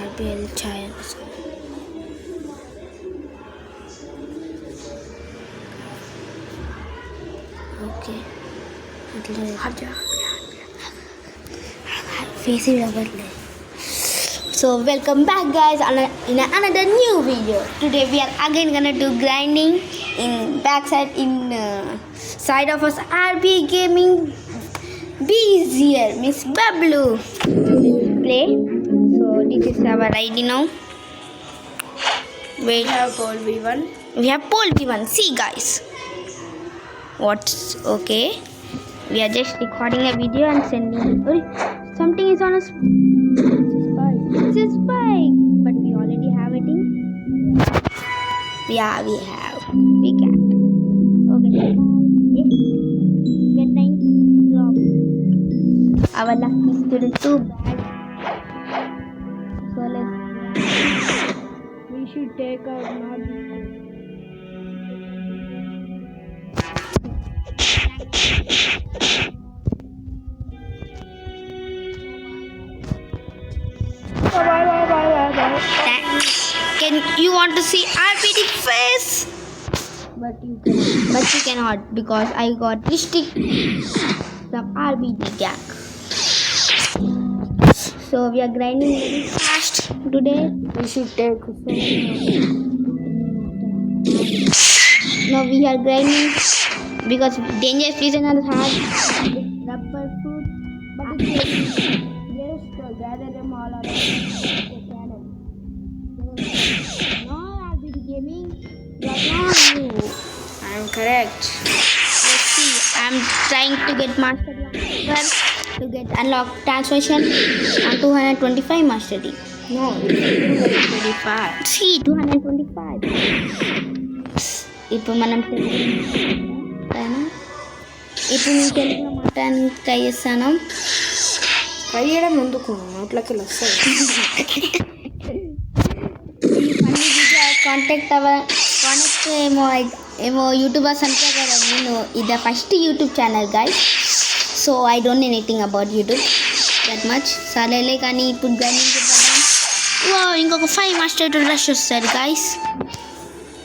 RBL Childs. Okay. Face it over there. So welcome back guys in another new video. Today we are again gonna do grinding in backside in side of us RB Gaming. B is here, Miss Bablu. Play. So this is our ID now. Wait. We have Pole V1. We have Pole V1. See guys. What's okay? We are just recording a video and sending. Something is on a It's a spike. But we already have it in. Yeah, we have. We can't. Okay. Get 9 drop. Our luck is still too bad. So let's. We should take out not Can you want to see RPD face? But you cannot because I got restrict from RBD gang. So we are grinding very fast today. we should take No, we are grinding because dangerous season are hard. Rubber fruit, but it's just gather them all around. no RBD gaming. You are not you. I am correct. Let's see. I'm trying to get master Lancer to get unlock transmission on 225 master D. No, it's 25. See 225. ఇప్పుడు మనం ఇప్పుడు నేను తెలుగులో మాట్లాడడానికి try చేస్తాను. Try చేయడం ఎందుకు నోట్లకి వస్తాయి. కాంటాక్ట్ ఏమో యూట్యూబర్స్ అంతే కదా. నేను ఇది first YouTube channel guys. So I don't know anything about YouTube that much. సరేలే కానీ ఇప్పుడు గైనింగ్ చెప్పాను. ఓ ఇంకొక 5 మాస్టర్ రష్ వస్తారు గైస్.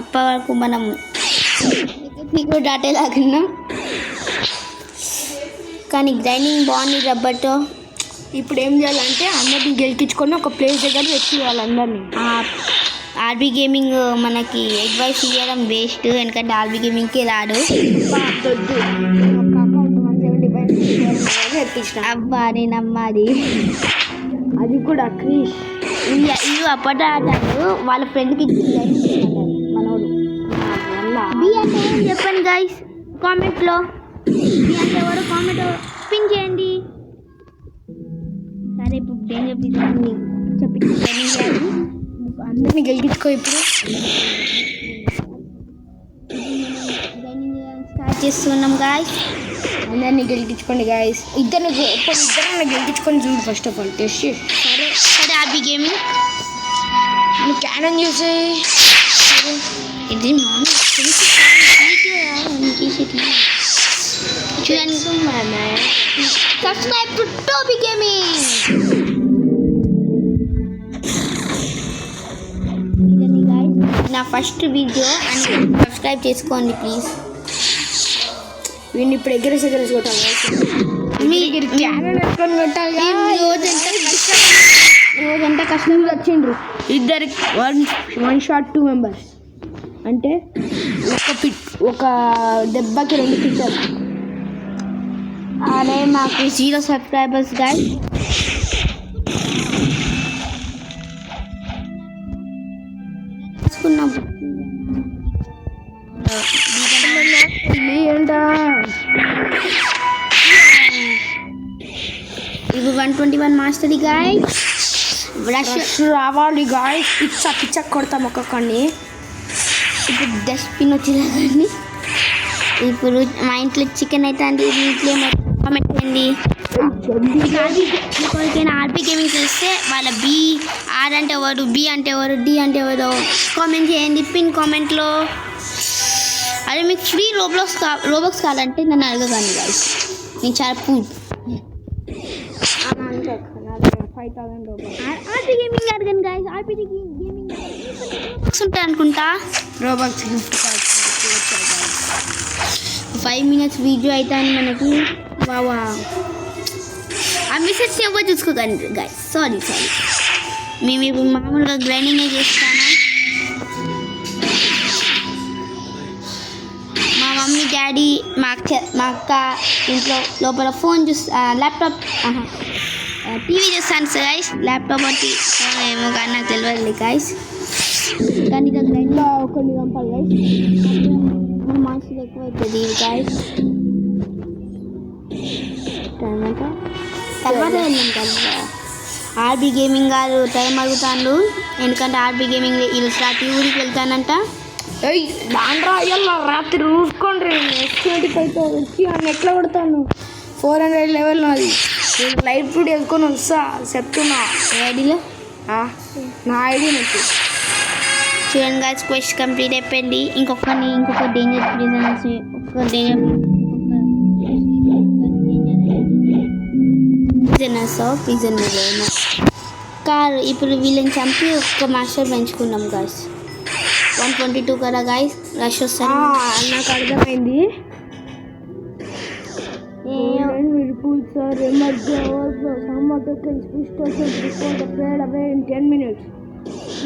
అప్పటి వరకు మనం మీకు డాటా లాగున్నాం. కానీ గ్రైండింగ్ బాగుంది రబ్బర్తో. ఇప్పుడు ఏం చేయాలంటే అందరిని గెలిపించుకొని ఒక ప్లేస్ దగ్గర పెట్టి వాళ్ళందరినీ. ఆర్బీ గేమింగ్ మనకి అడ్వైస్ ఇవ్వడం వేస్ట్, ఎందుకంటే ఆర్బీ గేమింగ్కి రాడు. అబ్బా నేను అమ్మాది అది కూడా క్రీష్ ఇల్లు అప్పటి ఆడాడు. వాళ్ళ ఫ్రెండ్కి మనోడు. బి అంటే ఏం చెప్పండి గైస్ కామెంట్లో. బి అంటే ఎవరు కామెంట్ పిన్ చేయండి. సరే ఇప్పుడు డేంజర్ ప్లీజ్ చెప్పి ట్రైనింగ్ చేయాలి. అందరినీ గెలిపించుకో. ఇప్పుడు స్టార్ట్ చేస్తున్నాం గాయస్. అందరినీ గెలిపించుకోండి గాయస్. ఇద్దరిని గెలిపించుకొని చూడు ఫస్ట్ ఆఫ్ ఆల్ టెస్ట్. సరే సరే ఆర్బీ గేమింగ్ నువ్వు క్యానన్ చూసి ఇది చూడండి. Subscribe to Toby gaming. నా ఫస్ట్ వీడియో అండ్ సబ్స్క్రైబ్ చేసుకోండి ప్లీజ్. వీడిని ఇప్పుడు ఎగరేసి కొట్టాలి. క్యానన్ ఎత్తుకొని కొట్టాలి. రోజంతా కష్టం వచ్చిండ్రు ఇద్దరికి 1 షాట్ 2 మెంబర్స్ అంటే ఒక దెబ్బకి 2 పిచ్చర్స్. అరే మాకు 0 సబ్స్క్రైబర్స్ గాయస్. ఇవి 121 మాస్టరీ గాయస్. రష్ రావాలి గాయస్. పిచ్చ కొడతాం ఒక్కొక్కడిని. ఇప్పుడు డస్ట్బిన్ వచ్చిందా కానీ ఇప్పుడు మా ఇంట్లో చికెన్ అయితే అండి. మీ ఇంట్లో కామెంట్ చేయండి. ఎవరికైనా ఆర్బీ గేమింగ్ చేస్తే వాళ్ళ బి ఆర్ అంటే ఎవరు, బి అంటే ఎవరు, డి అంటే ఎవరు కామెంట్ చేయండి పిన్ కామెంట్లో. అరే మీకు ఫ్రీ రోబక్స్ కావాలంటే నన్ను అడగకండి గైస్, నేను చాలా పూల్. 5,000 రూపాయలు ఆర్పీ గేమింగ్ అడగండి గైస్, ఆర్పీ గేమింగ్ రోబక్స్ ఉంటాయి అనుకుంటా. రోబక్స్ గిఫ్ట్ కార్డ్స్ 5 minutes వీడియో అవుతాను మనకి. బావా ఆ మెసేజ్ ఎవరు చూసుకోకండి గైస్, సారీ. మేము ఇప్పుడు మామూలుగా గ్రైండింగే చేస్తాను. మా మమ్మీ డాడీ మా అక్క ఇంట్లో లోపల ఫోన్ ల్యాప్టాప్ టీవీ చూస్తాను సార్ గైస్. ల్యాప్టాప్ అంటే ఏమో కానీ నాకు తెలియదు గైస్. కానీ ఇక గ్రైండ్లో కొన్ని పంపాలి గైస్, మన మనసులు ఎక్కువ అవుతుంది ఇది గైస్. తర్వాత వెళ్ళాం కదా ఆర్బీ గేమింగ్ గారు టైం అడుగుతాను, ఎందుకంటే ఆర్బీ గేమింగ్ వీళ్ళు రాత్రి ఊరికి వెళ్తానంట. దాంట్లో అయ్యా రాత్రి చూసుకోండి. ఎస్కేటికి అయితే వచ్చి అన్న ఎట్లా కొడతాను 400 లెవెల్ అది. నేను లైవ్ కూడా వెళ్ళుకొని వస్తా చెప్తున్నా. ఐడీలో నా ఐడి నుంచి చూడండి గైస్, క్వెస్ట్ కంప్లీట్ అయిపోయింది. ఇంకొక డేంజర్ ప్రిజనర్స్ కారు ఇప్పుడు వీళ్ళని చంపి ఒక్క మాస్టర్ పెంచుకున్నాం గైస్. 122 కదా గైస్, రష్ వస్తాను. నాకు అర్థమైంది.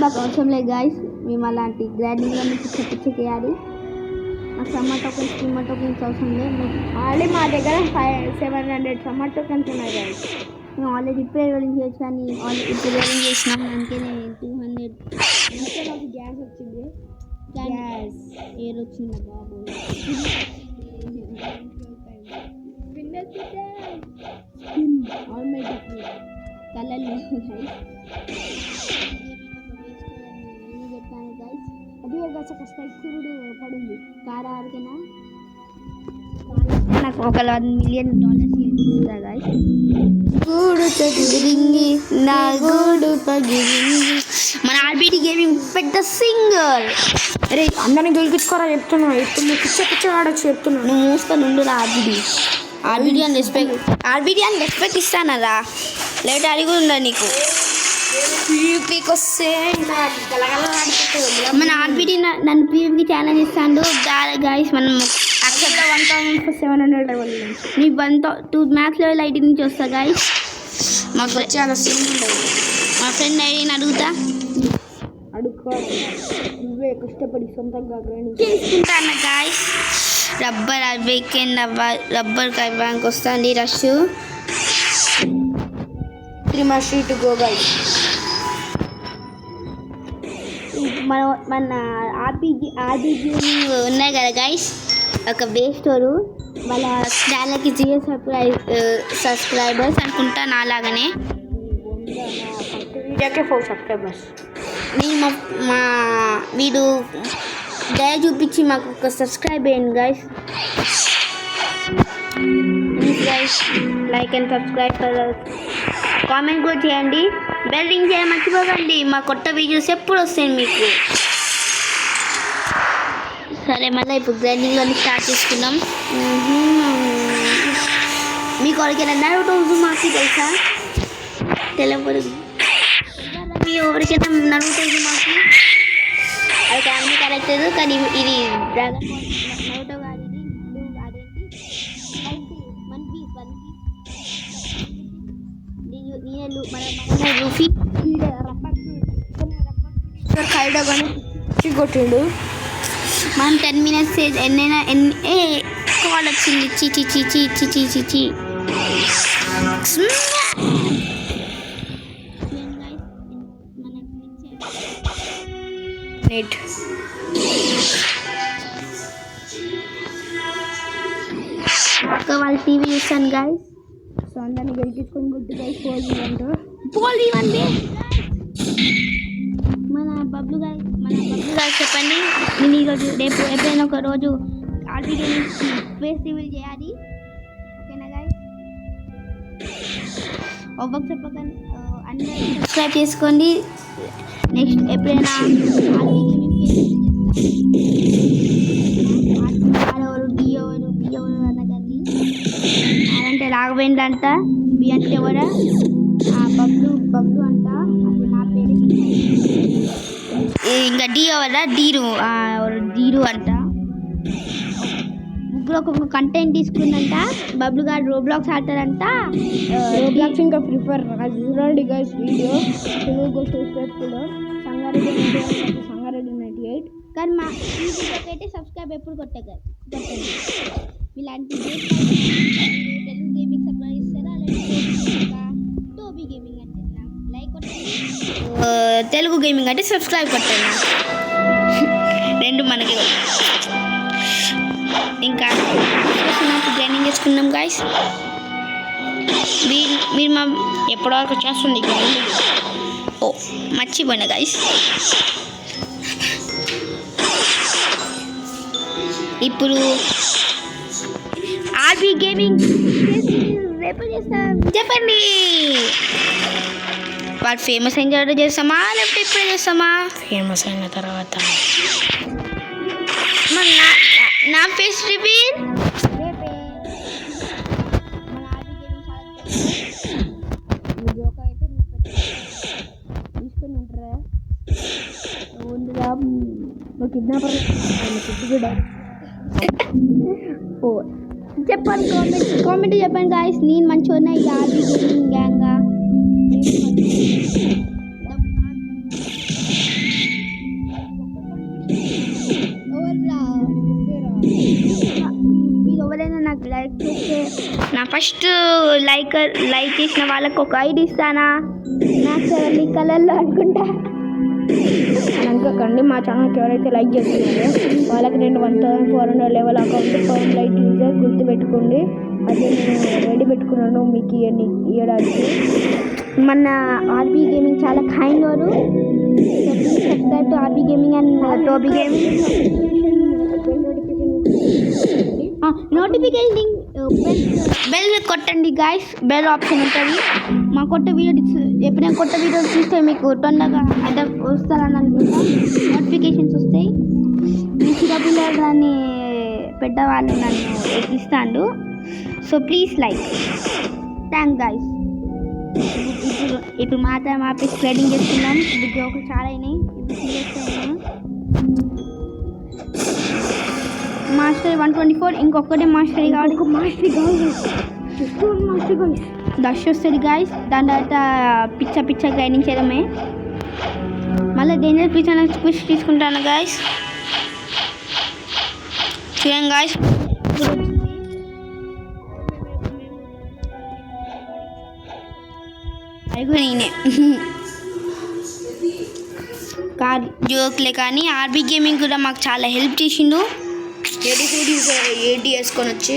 మాకు అవసరం లేదు గైస్, మేము అలాంటి గ్రాండింగ్లో మీకు చెయ్యాలి. మా సమ్మర్ టోకెన్స్ స్టీమర్ టోకెన్స్ అవసరం లేదు. ఆల్రెడీ మా దగ్గర 700 సమ్మర్ టోకెన్స్ ఉన్నాయి గైస్. మేము ఆల్రెడీ ఇప్పుడే రోలింగ్ చేయొచ్చు, కానీ ఇప్పుడు రోలింగ్ చేసినాం. అందుకే నేను 200 నాకు గ్యాస్ వచ్చింది. గ్యాస్ ఎయిర్ వచ్చింది బాబు. కలర్లు చెప్పాను గైస్. అది ఒక సబ్స్క్రైబ్ పడింది. కార్ ఆరికేనా నాకు $1 million ఇస్తా గైస్. గూడు తగిలింది నా గూడు పగిలింది. మన ఆర్బీటీ గేమింగ్ పెద్ద సింగర్. అరే అందరిని గెలిపించుకోరా చెప్తున్నా. ఇప్పుడు పిచ్చ ఆడొచ్చు చెప్తున్నా. నువ్వు మూసుకొని ఉండు. ఆర్బీటీ అని రెస్పెక్ట్ ఇస్తానరా, లేట్ అడిగి ఉందా నీకు. పీపీకి వస్తే మన ఆర్బీటీ నన్ను పీపీకి ఛాలెంజ్ ఇస్తాడు గైస్. మనం 1700 లెవెల్ నీ 2 మ్యాథ్స్ లెవెల్ ఐడి నుంచి వస్తా గైస్. మాకు చాలా సింపుల్. మా ఫ్రెండ్ ఐడిని అడుగుతా. అడుక్కోవాలి, నువ్వే కష్టపడి సొంతంగా గ్రైండింగ్ చేసుకుంటాను గైస్. రబ్బర్ బ్యాంక్ వస్తుంది. Rush 3 must to go guys. మన ఆర్బీజీ ఉన్నాయి కదా గైస్, ఒక బే స్టోరు. వాళ్ళ ఛానల్కి 0 సబ్స్క్రైబర్స్ అనుకుంటా, నాలాగానే. వీడియోకే 4 సబ్స్క్రైబర్స్. నేను మీరు దయ చూపించి మాకు ఒక సబ్స్క్రైబ్ చేయండి guys. Please guys, like and subscribe. Comment కూడా చేయండి, బెల్ రింగ్ చేయడం మర్చిపోకండి. మా కొత్త వీడియోస్ ఎప్పుడు వస్తాయి మీకు. సరే, మళ్ళీ ఇప్పుడు గ్రైండింగ్లో స్టార్ట్ చేసుకుందాం. మీకు ఎవరికైనా నరుటో ఉజుమాకి తెలుసా? తెలియదు. మీ ఎవరికైనా నరుటో ఉజుమాకి అది కానీ కరెక్ట్, కానీ ఇది డ్రాగన్ నరుటో కాదు, ఇది బ్లూ అదేంటి వన్ పీస్ మన రూఫీ ఖైడా కానీ కొట్టిండు. మనం 10 minutes ఎన్నైనా కాల్ వచ్చింది. చి నెట్ అక్క వాళ్ళ టీవీ చూస్తాను గైస్. సో అందరిని గెలిపించుకొని గుడ్ గైస్. పోలీ అంటే మన బబ్లు గారు చెప్పండి. నేను ఈరోజు రేపు ఎప్పుడైనా ఒక రోజు ఆర్బీటీ ఫేస్ రివీల్ చేయాలి. ఓకేనా గైస్? ఒక్కొక్క చెప్పకండి, అందరూ సబ్స్క్రైబ్ చేసుకోండి. నెక్స్ట్ ఎప్పుడైనా ఆర్బీటీ పోయిందంట. బి అంటే ఎవరా? బబ్లు అంట, అది నా పేరు. ఇంకా డి ఎవరా? డీరు అంట. ముగ్గురు ఒక్కొక్క కంటెంట్ తీసుకుందంట. బబ్లు గారు రోబ్లాక్స్ ఆడతారంట. రోబ్లాక్స్ ఇంకా ఫ్రీ ఫైర్ చూడండి గైస్ వీడియో. తెలుగు కూడా సంగారెడ్డి 98. కానీ మా ఈ వీడియోకైతే సబ్స్క్రైబ్ ఎప్పుడు కొట్టండి. ఇలాంటి తెలుగు గేమింగ్ సబ్స్క్రైబ్ ఇస్తారా? లేదా టోబీ గేమింగ్ అంటే లైక్ కొట్టండి, తెలుగు గేమింగ్ అంటే సబ్స్క్రైబ్ కొట్టండి. రెండు మనకి. ఇంకా గ్రైండింగ్ చేసుకున్నాం గాయస్. మీరు మా ఎప్పటివరకు చేస్తుంది గ్రైండింగ్. ఓ మర్చిపోయినా గాయస్. ఇప్పుడు ఆర్బీ గేమింగ్ చెప్పండి. వాడు ఫేమస్ అయిన తర్వాత చేస్తామా లేకపోతే ఇప్పుడే చేస్తామా? ఫేమస్ అయిన తర్వాత. నా ఫేస్ రివీల్ తీసుకొని ఉంటారా? కిడ్నాపర్ కూడా. ఓ చెప్పండి, కామెంట్ చెప్పండి గాయస్. నేను మంచిగా ఉన్నాయి ఈ ఆర్బీ గేమింగ్ గ్యాంగ్గా. మీరు ఎవరైనా నాకు లైక్ చేస్తే నా ఫస్ట్ లైక్ చేసిన వాళ్ళకి ఒక ఐడి ఇస్తానా? నాకు 7 కలర్లో అనుకుంటా. అనుకోకండి, మా ఛానల్కి ఎవరైతే లైక్ చేస్తున్నారో వాళ్ళకి నేను 1400 level account phone light user గుర్తుపెట్టుకోండి. అదే నేను రెడీ పెట్టుకున్నాను మీకు ఇవ్వడానికి. మన ఆర్బీ గేమింగ్ చాలా కైండ్ వారు. Subscribe to RB gaming and Toby gaming. Notification bell కొట్టండి గాయస్. బెల్ ఆప్షన్ ఉంటుంది. మా కొత్త వీడియో ఎప్పుడైనా కొత్త వీడియోస్ చూస్తే మీకు తొందరగా అంటే వస్తారని అనుకుంటా. నోటిఫికేషన్స్ వస్తాయి. మీ చిన్నపిల్లలు దాన్ని పెద్దవాళ్ళు నన్ను ఎక్కిస్తాడు. So please like. Thank guys. ఇప్పుడు మాత్రం ఆపి స్ప్రెడింగ్ చేస్తున్నాం. ఇప్పుడు జోకులు చాలా అయినాయి. ఇప్పుడు సీరియస్ అయినాయి. మాస్టర్ 124. ఇంకొకటి మాస్టరీ కావాలి. మాస్టరీ కావాలి. దశ వస్తుంది గాయస్. దాని తర్వాత పిచ్చ గ్రైండింగ్ చేయడమే. మళ్ళీ డేంజర్ పిచ్ అనే స్క్విష్ తీసుకుంటాను గాయస్. చూడండి గాయస్. నేనే కార్ జోక్లే కానీ ఆర్బీ గేమింగ్ కూడా మాకు చాలా హెల్ప్ చేసిండు. ఏటీ వేసుకొని వచ్చి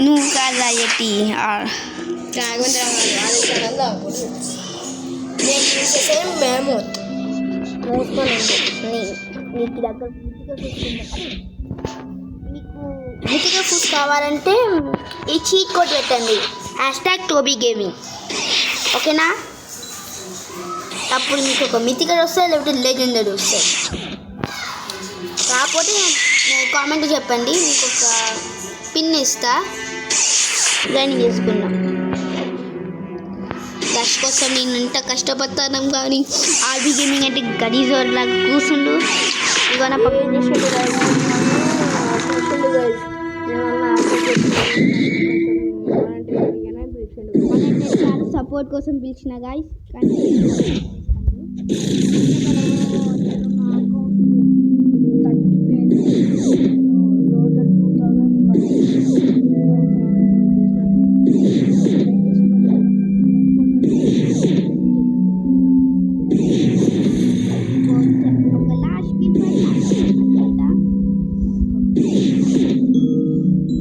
నువ్వు కాదా ఎట్టి మేము మీకు మితికల్ ఫుడ్ కావాలంటే ఈ చీట్ కోడ్ పెట్టండి. #Toby gaming. ఓకేనా? అప్పుడు మీకు ఒక మితికల్ వస్తుంది, లేకపోతే లెజెండరీ వస్తుంది. కాకపోతే కామెంట్ చెప్పండి, మీకు ఒక పిన్ ఇస్తా. గ్రైండింగ్ చేసుకున్నాం. దశ కోసం నేను ఇంత కష్టపడతాను కానీ ఆర్బీ గేమింగ్ అంటే గలీజోర్లాగా కూర్చుండు. ఇవాళ పబ్లిక్ చాలా సపోర్ట్ కోసం పిలిచిన గాయస్. కానీ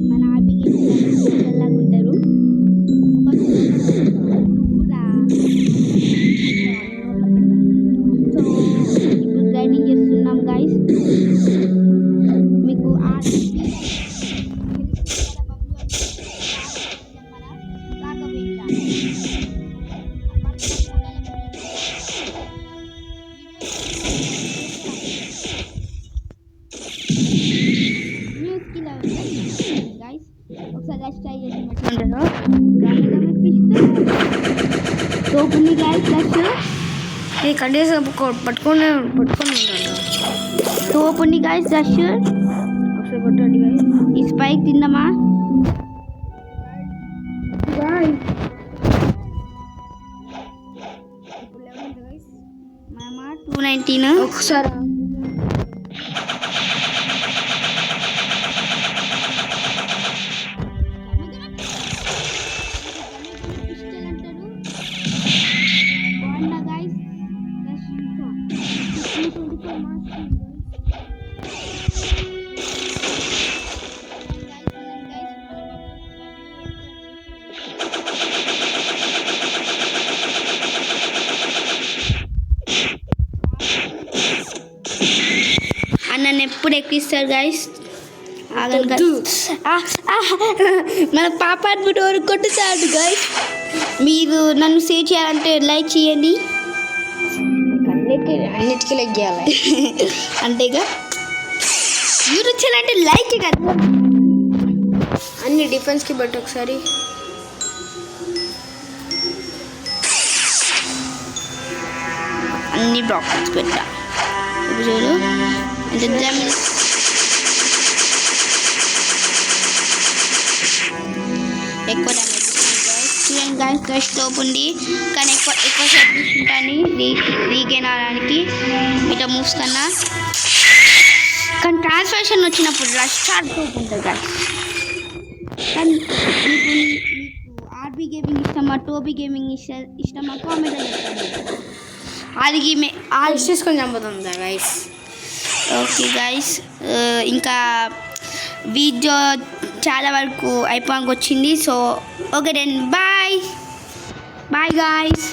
మన ఆర్బీ గేమింగ్ ఉంటారు. సో ఇప్పుడు గ్రైండింగ్ చేస్తున్నాం గాయస్. మీకు న్యూ స్కిల్ గాయస్. ఒకసారి ట్రై చేసి ఓపెన్ ది గైస్ దట్స్ ఇది కంటిన్యూస్గా పట్టుకొని ఉండాలి. To open the guys that's ఒకసారి కొట్టండి guys. ఈ స్పైక్ తిందామా మామా 219 ఒకసారి నన్ను ఎప్పుడు ఎక్కిస్తారు గైస్ మన పాప అడ్మిట్ వరకు కొట్టుతాడు గైస్. మీరు నన్ను సేవ్ చేయాలంటే లైక్ చేయండి. అన్నిటికీ లైక్ చేయాలి. అంతేగా యూట్యూబ్ ఛానల్ అంటే లైక్ కదా. అన్ని డిఫెన్స్కి బట్టి ఒకసారి అన్ని డాక్టర్స్ పెట్టా చూడు ఎంత ఎక్కువ డ్యామేజ్ చూడండి గైస్ ఫ్రెష్ టోప్ ఉంది కానీ ఎక్కువ సేపు తీసుకుంటాను రీగైన్ అవడానికి ఇట్లా మూవ్స్ కన్నా. కానీ ట్రాన్స్ఫర్మేషన్ వచ్చినప్పుడు రష్ స్టార్ట్ టోప్ ఉంటుంది గైస్. కానీ మీకు ఆర్బీ గేమింగ్ ఇష్టమా టోబీ గేమింగ్ ఇష్టమా కామెంట్ చెప్తాను. అది తీసుకొని చంపుతుంది గైస్. ఓకే గైస్ ఇంకా వీడియో చాలా వరకు అయిపోయాక వచ్చింది. So okay then bye bye guys.